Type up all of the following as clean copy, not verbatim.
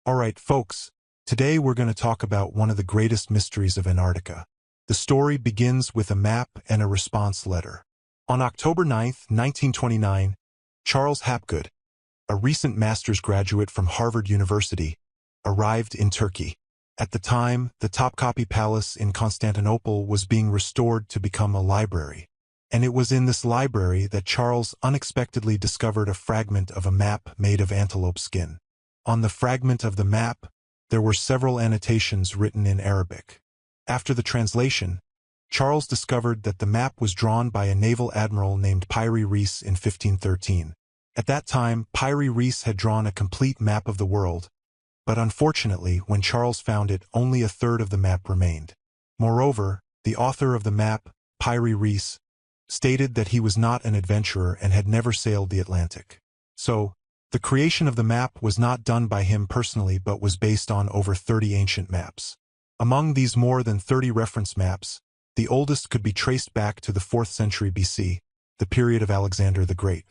Alright, folks, today we're going to talk about one of the greatest mysteries of Antarctica. The story begins with a map and a response letter. On October 9, 1929, Charles Hapgood, a recent master's graduate from Harvard University, arrived in Turkey. At the time, the Topkapi Palace in Constantinople was being restored to become a library. And it was in this library that Charles unexpectedly discovered a fragment of a map made of antelope skin. On the fragment of the map, there were several annotations written in Arabic. After the translation, Charles discovered that the map was drawn by a naval admiral named Piri Reis in 1513. At that time, Piri Reis had drawn a complete map of the world, but unfortunately, when Charles found it, only a third of the map remained. Moreover, the author of the map, Piri Reis, stated that he was not an adventurer and had never sailed the Atlantic. So, the creation of the map was not done by him personally but was based on over 30 ancient maps. Among these more than 30 reference maps, the oldest could be traced back to the 4th century BC, the period of Alexander the Great.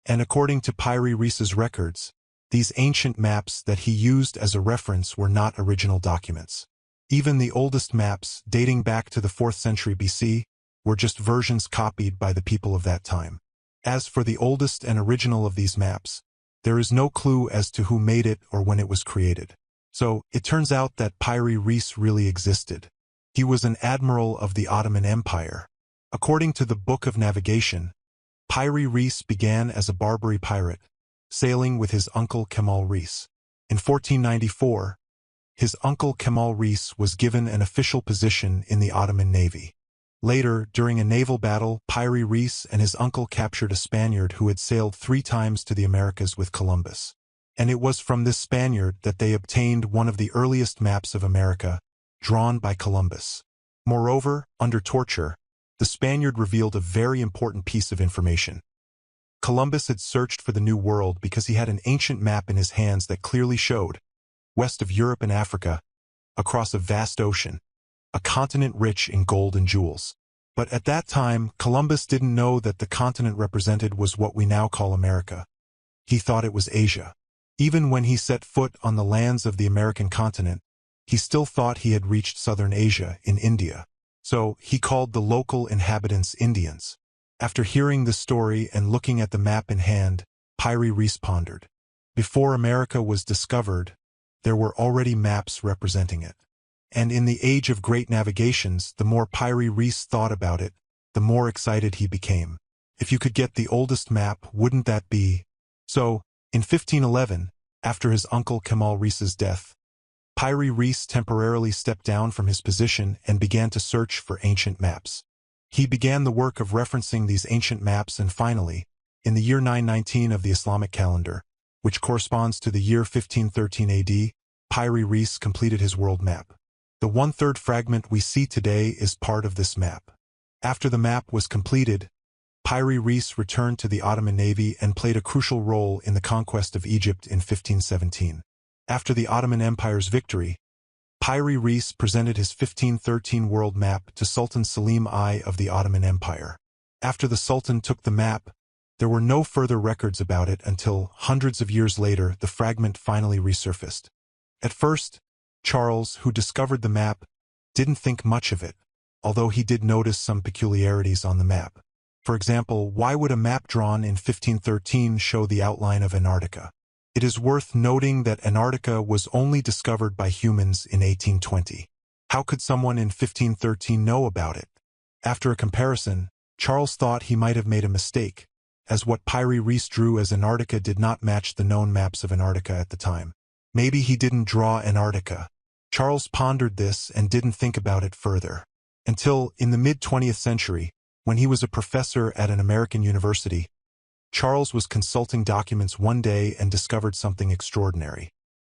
And according to Piri Reis's records, these ancient maps that he used as a reference were not original documents. Even the oldest maps, dating back to the 4th century BC, were just versions copied by the people of that time. As for the oldest and original of these maps, there is no clue as to who made it or when it was created. So, it turns out that Piri Reis really existed. He was an admiral of the Ottoman Empire. According to the Book of Navigation, Piri Reis began as a Barbary pirate, sailing with his uncle Kemal Reis. In 1494, his uncle Kemal Reis was given an official position in the Ottoman Navy. Later, during a naval battle, Piri Reis and his uncle captured a Spaniard who had sailed 3 times to the Americas with Columbus. And it was from this Spaniard that they obtained one of the earliest maps of America, drawn by Columbus. Moreover, under torture, the Spaniard revealed a very important piece of information. Columbus had searched for the New World because he had an ancient map in his hands that clearly showed, west of Europe and Africa, across a vast ocean, a continent rich in gold and jewels. But at that time, Columbus didn't know that the continent represented was what we now call America. He thought it was Asia. Even when he set foot on the lands of the American continent, he still thought he had reached southern Asia in India. So, he called the local inhabitants Indians. After hearing this story and looking at the map in hand, Piri Reis pondered. Before America was discovered, there were already maps representing it. And in the age of great navigations, the more Piri Reis thought about it, the more excited he became. If you could get the oldest map, wouldn't that be? So, in 1511, after his uncle Kemal Reis's death, Piri Reis temporarily stepped down from his position and began to search for ancient maps. He began the work of referencing these ancient maps and finally, in the year 919 of the Islamic calendar, which corresponds to the year 1513 AD, Piri Reis completed his world map. The 1/3 fragment we see today is part of this map. After the map was completed, Piri Reis returned to the Ottoman Navy and played a crucial role in the conquest of Egypt in 1517. After the Ottoman Empire's victory, Piri Reis presented his 1513 world map to Sultan Selim I of the Ottoman Empire. After the Sultan took the map, there were no further records about it until, hundreds of years later, the fragment finally resurfaced. At first, Charles, who discovered the map, didn't think much of it, although he did notice some peculiarities on the map. For example, why would a map drawn in 1513 show the outline of Antarctica? It is worth noting that Antarctica was only discovered by humans in 1820. How could someone in 1513 know about it? After a comparison, Charles thought he might have made a mistake, as what Piri Reis drew as Antarctica did not match the known maps of Antarctica at the time. Maybe he didn't draw Antarctica. Charles pondered this and didn't think about it further. Until, in the mid-20th century, when he was a professor at an American university, Charles was consulting documents one day and discovered something extraordinary.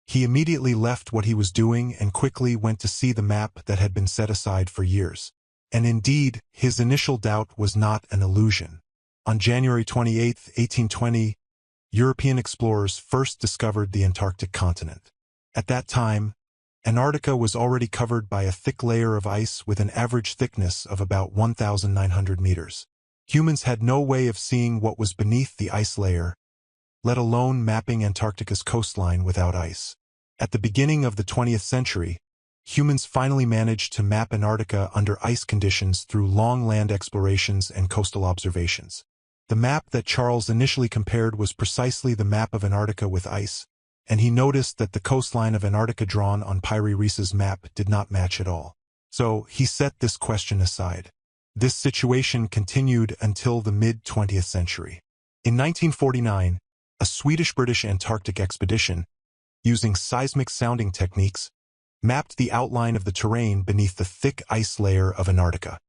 He immediately left what he was doing and quickly went to see the map that had been set aside for years. And indeed, his initial doubt was not an illusion. On January 28, 1820, European explorers first discovered the Antarctic continent. At that time, Antarctica was already covered by a thick layer of ice with an average thickness of about 1,900 meters. Humans had no way of seeing what was beneath the ice layer, let alone mapping Antarctica's coastline without ice. At the beginning of the 20th century, humans finally managed to map Antarctica under ice conditions through long land explorations and coastal observations. The map that Charles initially compared was precisely the map of Antarctica with ice, and he noticed that the coastline of Antarctica drawn on Piri Reis's map did not match at all. So he set this question aside. This situation continued until the mid-20th century. In 1949, a Swedish-British Antarctic expedition, using seismic sounding techniques, mapped the outline of the terrain beneath the thick ice layer of Antarctica.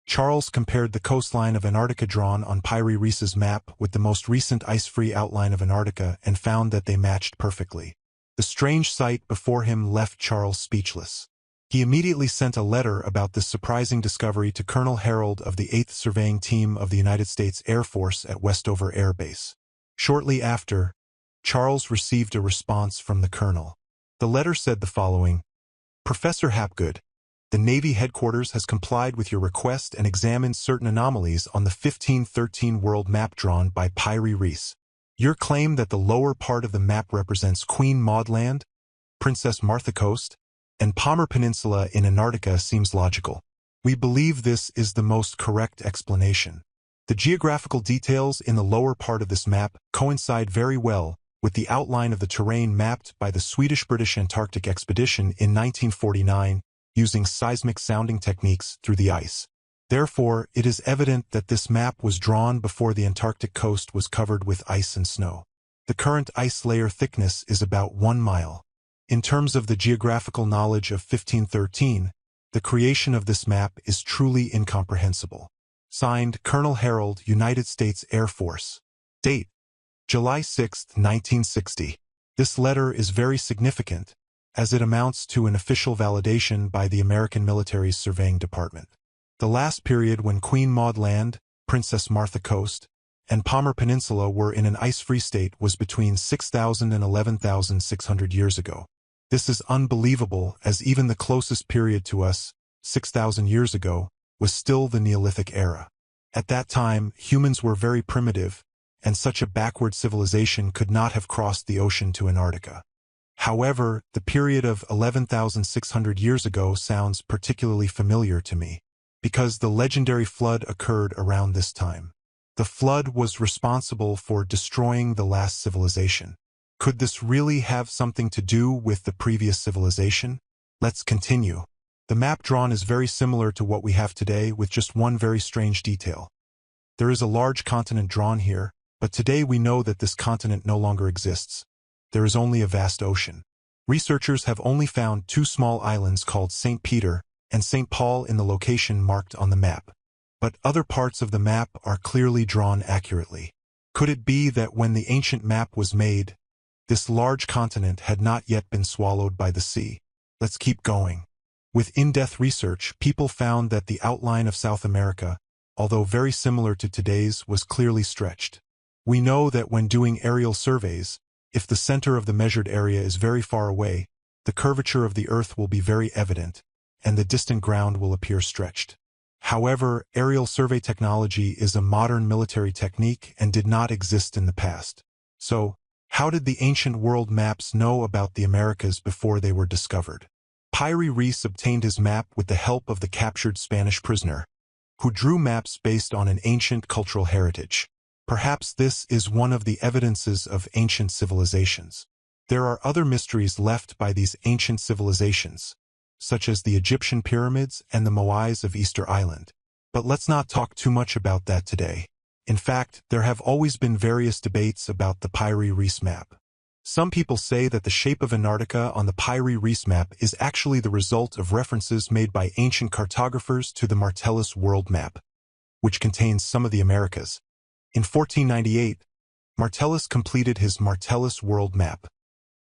Charles compared the coastline of Antarctica drawn on Piri Reis's map with the most recent ice-free outline of Antarctica and found that they matched perfectly. The strange sight before him left Charles speechless. He immediately sent a letter about this surprising discovery to Colonel Harold of the 8th Surveying Team of the United States Air Force at Westover Air Base. Shortly after, Charles received a response from the colonel. The letter said the following: Professor Hapgood, the Navy headquarters has complied with your request and examined certain anomalies on the 1513 world map drawn by Piri Reis. Your claim that the lower part of the map represents Queen Maud Land, Princess Martha Coast, and Palmer Peninsula in Antarctica seems logical. We believe this is the most correct explanation. The geographical details in the lower part of this map coincide very well with the outline of the terrain mapped by the Swedish-British Antarctic expedition in 1949 using seismic sounding techniques through the ice. Therefore, it is evident that this map was drawn before the Antarctic coast was covered with ice and snow. The current ice layer thickness is about 1 mile. In terms of the geographical knowledge of 1513, the creation of this map is truly incomprehensible. Signed, Colonel Harold, United States Air Force. Date: July 6, 1960. This letter is very significant, as it amounts to an official validation by the American military's surveying department. The last period when Queen Maud Land, Princess Martha Coast, and Palmer Peninsula were in an ice-free state was between 6,000 and 11,600 years ago. This is unbelievable, as even the closest period to us, 6,000 years ago, was still the Neolithic era. At that time, humans were very primitive, and such a backward civilization could not have crossed the ocean to Antarctica. However, the period of 11,600 years ago sounds particularly familiar to me, because the legendary flood occurred around this time. The flood was responsible for destroying the last civilization. Could this really have something to do with the previous civilization? Let's continue. The map drawn is very similar to what we have today, with just one very strange detail. There is a large continent drawn here, but today we know that this continent no longer exists. There is only a vast ocean. Researchers have only found 2 small islands called St. Peter and St. Paul in the location marked on the map. But other parts of the map are clearly drawn accurately. Could it be that when the ancient map was made, this large continent had not yet been swallowed by the sea? Let's keep going. With in-depth research, people found that the outline of South America, although very similar to today's, was clearly stretched. We know that when doing aerial surveys, if the center of the measured area is very far away, the curvature of the Earth will be very evident, and the distant ground will appear stretched. However, aerial survey technology is a modern military technique and did not exist in the past. So, how did the ancient world maps know about the Americas before they were discovered? Piri Reis obtained his map with the help of the captured Spanish prisoner, who drew maps based on an ancient cultural heritage. Perhaps this is one of the evidences of ancient civilizations. There are other mysteries left by these ancient civilizations, such as the Egyptian pyramids and the Moais of Easter Island. But let's not talk too much about that today. In fact, there have always been various debates about the Piri Reis map. Some people say that the shape of Antarctica on the Piri Reis map is actually the result of references made by ancient cartographers to the Martellus world map, which contains some of the Americas. In 1498, Martellus completed his Martellus world map,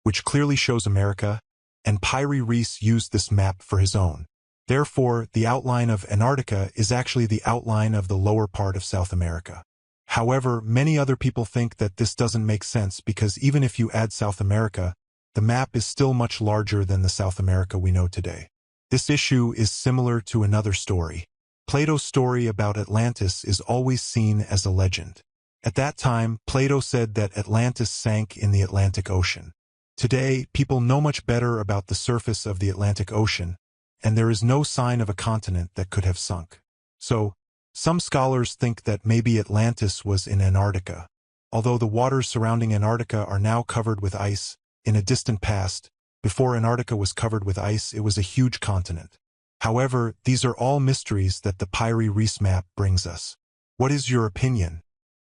which clearly shows America, and Piri Reis used this map for his own. Therefore, the outline of Antarctica is actually the outline of the lower part of South America. However, many other people think that this doesn't make sense because even if you add South America, the map is still much larger than the South America we know today. This issue is similar to another story. Plato's story about Atlantis is always seen as a legend. At that time, Plato said that Atlantis sank in the Atlantic Ocean. Today, people know much better about the surface of the Atlantic Ocean, and there is no sign of a continent that could have sunk. So, some scholars think that maybe Atlantis was in Antarctica. Although the waters surrounding Antarctica are now covered with ice, in a distant past, before Antarctica was covered with ice, it was a huge continent. However, these are all mysteries that the Piri Reis Map brings us. What is your opinion?